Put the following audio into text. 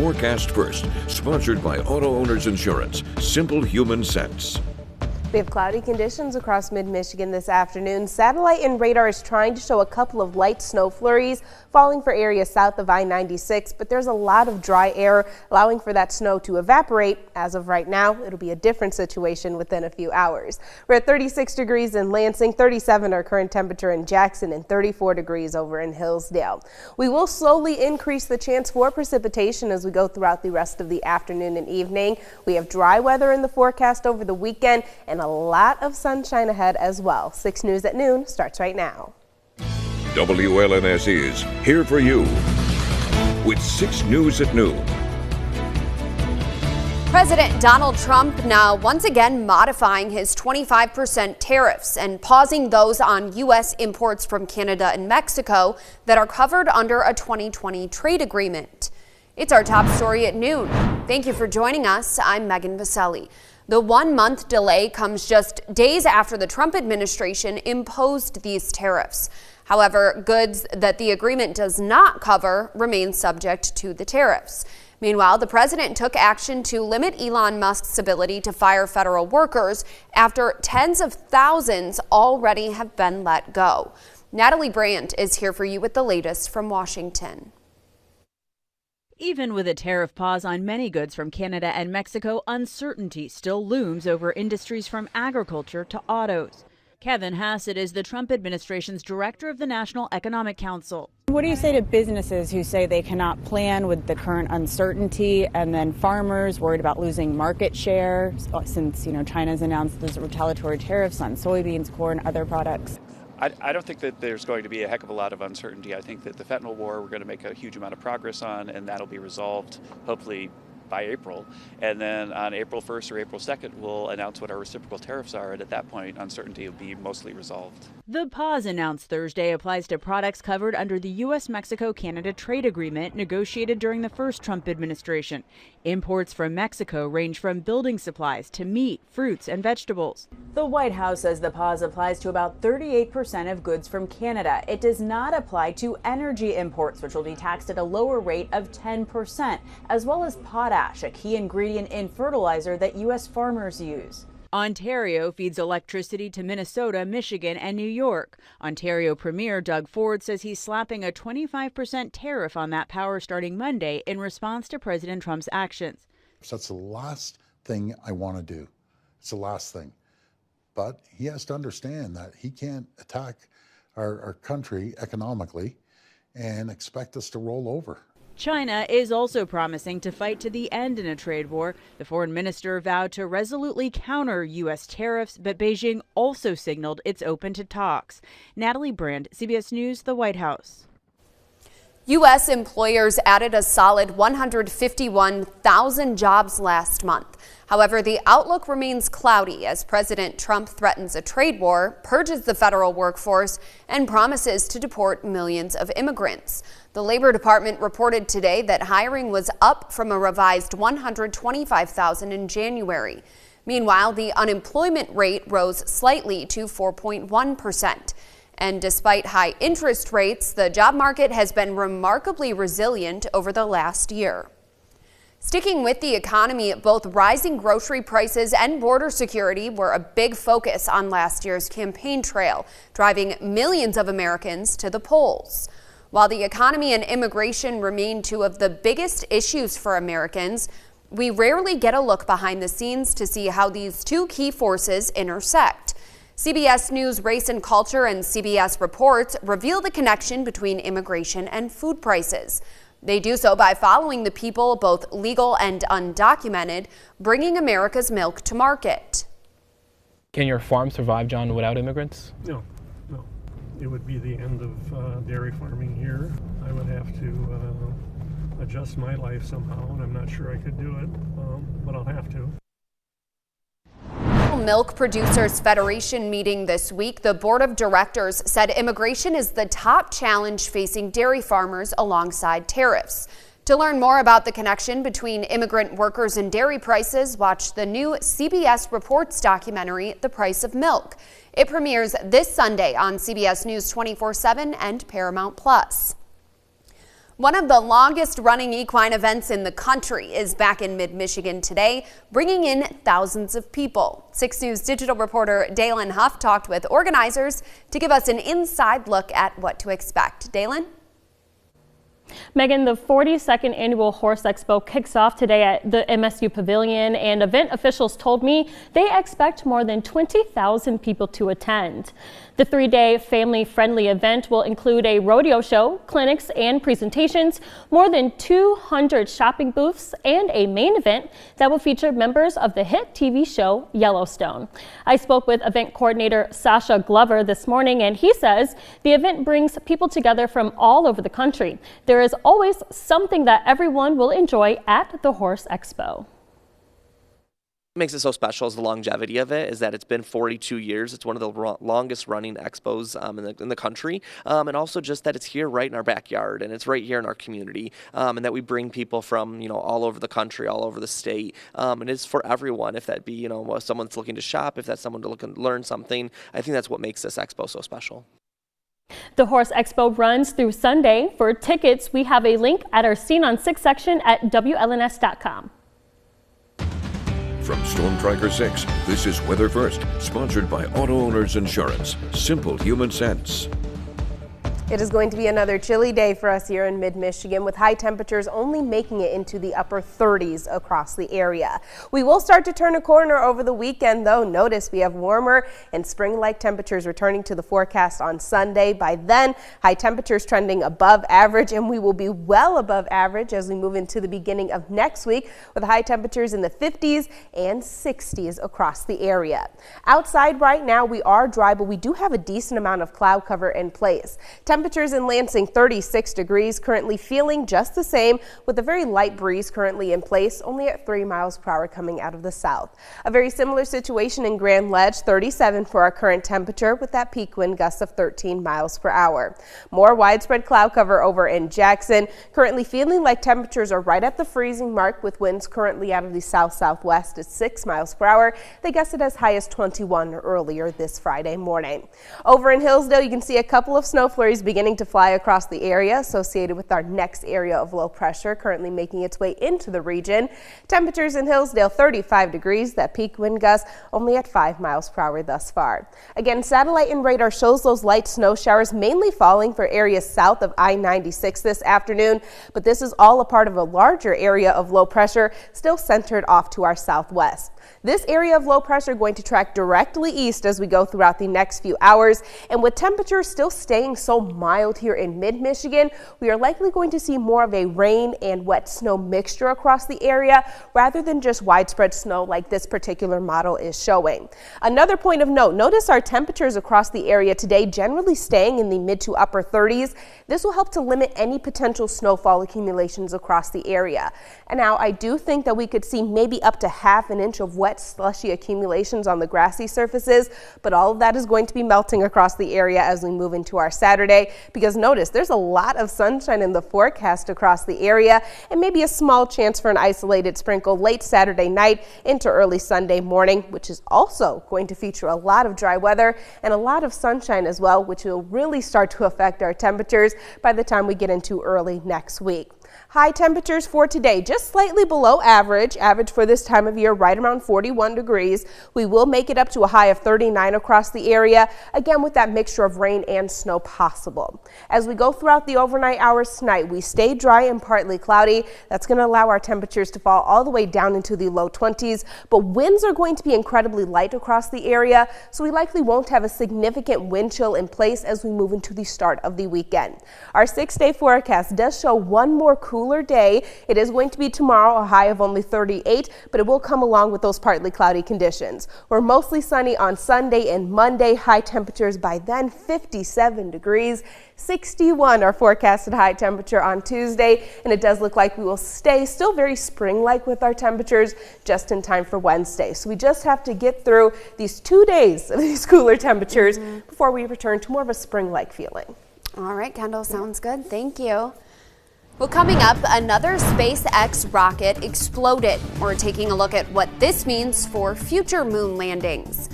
Forecast First, sponsored by Auto Owners Insurance. Simple human sense. We have cloudy conditions across mid-Michigan this afternoon. Satellite and radar is trying to show a couple of light snow flurries falling for areas south of I-96, but there's a lot of dry air allowing for that snow to evaporate. As of right now, it'll be a different situation within a few hours. We're at 36 degrees in Lansing, 37 our current temperature in Jackson, and 34 degrees over in Hillsdale. We will slowly increase the chance for precipitation as we go throughout the rest of the afternoon and evening. We have dry weather in the forecast over the weekend and a lot of sunshine ahead as well. 6 News at noon starts right now. WLNS is here for you with 6 News at noon. President Donald Trump now once again modifying his 25% tariffs and pausing those on U.S. imports from Canada and Mexico that are covered under a 2020 trade agreement. It's our top story at noon. Thank you for joining us. I'm Megan Vaselli. The 1-month delay comes just days after the Trump administration imposed these tariffs. However, goods that the agreement does not cover remain subject to the tariffs. Meanwhile, the president took action to limit Elon Musk's ability to fire federal workers after tens of thousands already have been let go. Natalie Brandt is here for you with the latest from Washington. Even with a tariff pause on many goods from Canada and Mexico, uncertainty still looms over industries from agriculture to autos. Kevin Hassett is the Trump administration's director of the National Economic Council. What do you say to businesses who say they cannot plan with the current uncertainty, and then farmers worried about losing market share since, China's announced those retaliatory tariffs on soybeans, corn, other products? I don't think that there's going to be a heck of a lot of uncertainty. I think that the fentanyl war we're going to make a huge amount of progress on, and that'll be resolved hopefully by April. And then on April 1st or April 2nd, we'll announce what our reciprocal tariffs are, and at that point, uncertainty will be mostly resolved. The pause announced Thursday applies to products covered under the U.S.-Mexico-Canada trade agreement negotiated during the first Trump administration. Imports from Mexico range from building supplies to meat, fruits, and vegetables. The White House says the pause applies to about 38% of goods from Canada. It does not apply to energy imports, which will be taxed at a lower rate of 10%, as well as potash, a key ingredient in fertilizer that U.S. farmers use. Ontario feeds electricity to Minnesota, Michigan, and New York. Ontario Premier Doug Ford says he's slapping a 25% tariff on that power starting Monday in response to President Trump's actions. That's the last thing I want to do. It's the last thing. But he has to understand that he can't attack our country economically and expect us to roll over. China is also promising to fight to the end in a trade war. The foreign minister vowed to resolutely counter U.S. tariffs, but Beijing also signaled it's open to talks. Natalie Brandt, CBS News, the White House. U.S. employers added a solid 151,000 jobs last month. However, the outlook remains cloudy as President Trump threatens a trade war, purges the federal workforce, and promises to deport millions of immigrants. The Labor Department reported today that hiring was up from a revised 125,000 in January. Meanwhile, the unemployment rate rose slightly to 4.1%. And despite high interest rates, the job market has been remarkably resilient over the last year. Sticking with the economy, both rising grocery prices and border security were a big focus on last year's campaign trail, driving millions of Americans to the polls. While the economy and immigration remain two of the biggest issues for Americans, we rarely get a look behind the scenes to see how these two key forces intersect. CBS News Race and Culture and CBS Reports reveal the connection between immigration and food prices. They do so by following the people, both legal and undocumented, bringing America's milk to market. Can your farm survive, John, without immigrants? No. It would be the end of dairy farming here. I would have to adjust my life somehow, and I'm not sure I could do it, but I'll have to. Milk Producers Federation meeting this week, the board of directors said immigration is the top challenge facing dairy farmers alongside tariffs. To learn more about the connection between immigrant workers and dairy prices, watch the new CBS Reports documentary, The Price of Milk. It premieres this Sunday on CBS News 24/7 and Paramount Plus. One of the longest running equine events in the country is back in mid-Michigan today, bringing in thousands of people. 6 News digital reporter Dalen Huff talked with organizers to give us an inside look at what to expect. Dalen? Megan, the 42nd annual Horse Expo kicks off today at the MSU Pavilion, and event officials told me they expect more than 20,000 people to attend. The 3-day family-friendly event will include a rodeo show, clinics, and presentations, more than 200 shopping booths, and a main event that will feature members of the hit TV show Yellowstone. I spoke with event coordinator Sasha Glover this morning, and he says the event brings people together from all over the country. There is always something that everyone will enjoy at the Horse Expo. What makes it so special is the longevity of it, is that it's been 42 years. It's one of the longest running expos in the country, and also just that it's here right in our backyard, and it's right here in our community, and that we bring people from all over the country, all over the state, and it's for everyone. If that be someone's looking to shop, if that's someone to look and learn something, I think that's what makes this expo so special. The Horse Expo runs through Sunday. For tickets, we have a link at our Scene on 6 section at WLNS.com. From Storm Tracker 6, this is Weather First, sponsored by Auto Owners Insurance. Simple human sense. It is going to be another chilly day for us here in mid-Michigan, with high temperatures only making it into the upper 30s across the area. We will start to turn a corner over the weekend, though. Notice we have warmer and spring-like temperatures returning to the forecast on Sunday. By then, high temperatures trending above average, and we will be well above average as we move into the beginning of next week, with high temperatures in the 50s and 60s across the area. Outside right now, we are dry, but we do have a decent amount of cloud cover in place. Temperatures in Lansing 36 degrees, currently feeling just the same, with a very light breeze currently in place, only at 3 miles per hour coming out of the south. A very similar situation in Grand Ledge, 37 for our current temperature, with that peak wind gust of 13 miles per hour. More widespread cloud cover over in Jackson, currently feeling like temperatures are right at the freezing mark, with winds currently out of the south-southwest at 6 miles per hour. They gusted as high as 21 earlier this Friday morning. Over in Hillsdale, you can see a couple of snow flurries beginning to fly across the area associated with our next area of low pressure currently making its way into the region. Temperatures in Hillsdale 35 degrees, that peak wind gust only at 5 miles per hour thus far. Again, satellite and radar shows those light snow showers mainly falling for areas south of I-96 this afternoon, but this is all a part of a larger area of low pressure still centered off to our southwest. This area of low pressure going to track directly east as we go throughout the next few hours, and with temperatures still staying so mild here in mid-Michigan, we are likely going to see more of a rain and wet snow mixture across the area rather than just widespread snow like this particular model is showing. Another point of note, notice our temperatures across the area today generally staying in the mid to upper 30s. This will help to limit any potential snowfall accumulations across the area. And now I do think that we could see maybe up to ½ an inch of wet slushy accumulations on the grassy surfaces, but all of that is going to be melting across the area as we move into our Saturday, because notice there's a lot of sunshine in the forecast across the area, and maybe a small chance for an isolated sprinkle late Saturday night into early Sunday morning, which is also going to feature a lot of dry weather and a lot of sunshine as well, which will really start to affect our temperatures by the time we get into early next week. High temperatures for today, just slightly below average for this time of year, right around 41 degrees. We will make it up to a high of 39 across the area, again with that mixture of rain and snow possible. As we go throughout the overnight hours tonight, we stay dry and partly cloudy. That's going to allow our temperatures to fall all the way down into the low 20s, but winds are going to be incredibly light across the area, so we likely won't have a significant wind chill in place as we move into the start of the weekend. Our 6-day forecast does show one more cooler day. It is going to be tomorrow, a high of only 38, but it will come along with those partly cloudy conditions. We're mostly sunny on Sunday and Monday. High temperatures by then 57 degrees. 61 our forecasted high temperature on Tuesday, and it does look like we will stay still very spring-like with our temperatures just in time for Wednesday. So we just have to get through these 2 days of these cooler temperatures before we return to more of a spring-like feeling. All right, Kendall, sounds good. Thank you. Well, coming up, another SpaceX rocket exploded. We're taking a look at what this means for future moon landings.